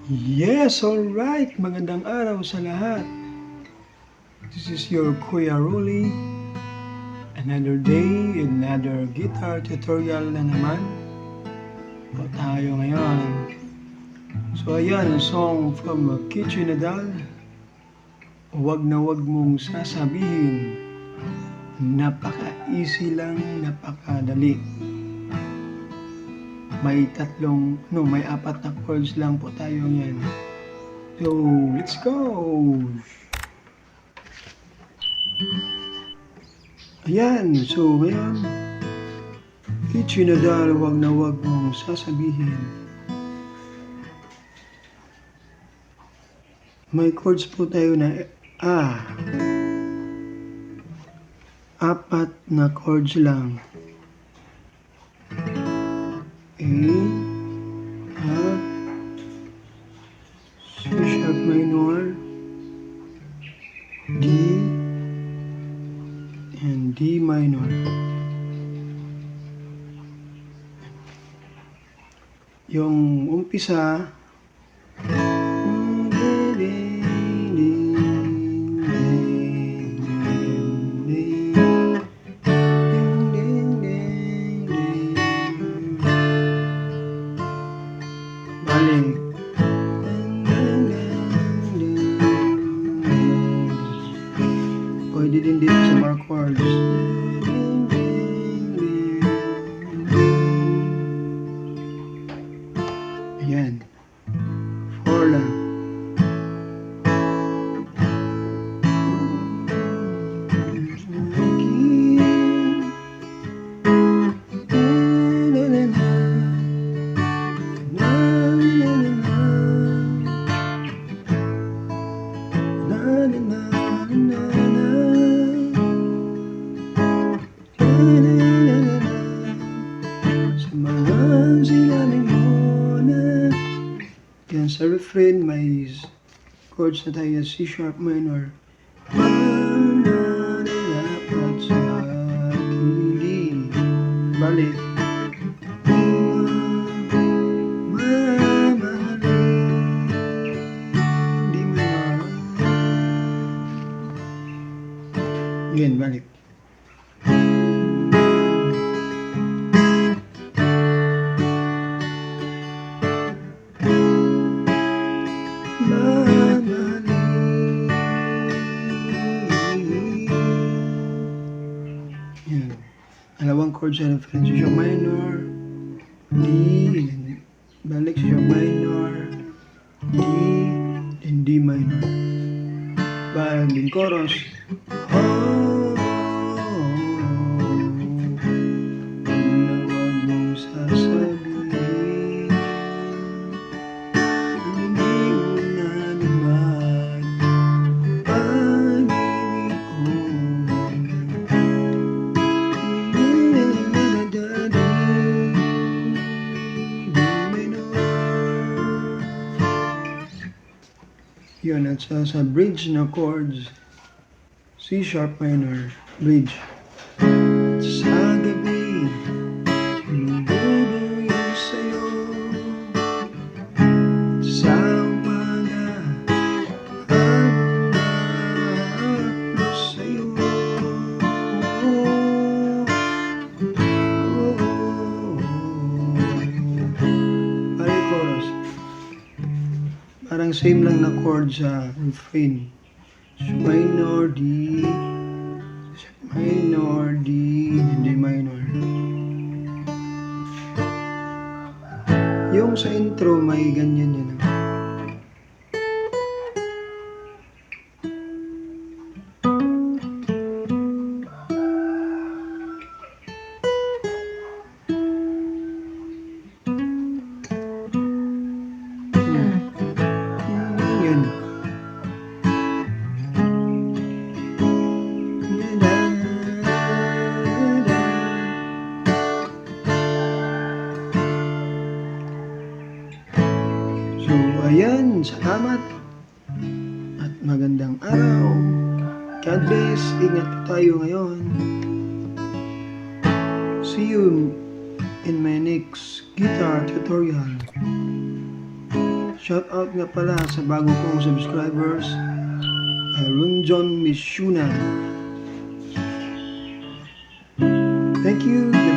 Yes, alright. Magandang araw sa lahat. This is your Kuya Rolly. Another day, another guitar tutorial na naman po tayo ngayon. So ayan, a song from Kitchen Nadal. Huwag na huwag mong sasabihin. Napaka-easy lang, napakadali. May apat na chords lang po tayo yan. So, let's go! Ayan, so ngayon, Kitchen Nadal, huwag na huwag mong sasabihin. May chords po tayo na apat na chords lang. C sharp minor, D, and D minor. Yung umpisa, balik. Pwede din dito sa bar chords. Ayan. 4 lang. Yan, sa refrain, may chords na tayo, C sharp minor. Dapat sa aking balik. D minor. Yan, balik. Yan. Dalawang chord sa reference. C sharp minor, D, balik C sharp minor, D, and D minor. Parang din chorus. Yun, at sa bridge na chords, C sharp minor, bridge. Sa gabi, bumubuyo sa'yo. Sa umaga, haplo sa'yo. Pare chorus. Parang same lang na chord sa refrain. So, minor, D, minor, D, and D minor. Yung sa intro, may ganyan yan. So, ayan, salamat at magandang araw. God bless, ingat po tayo ngayon. See you in my next guitar tutorial. Shout out nga pala sa bago kong subscribers, Runjon Mishunan. Thank you.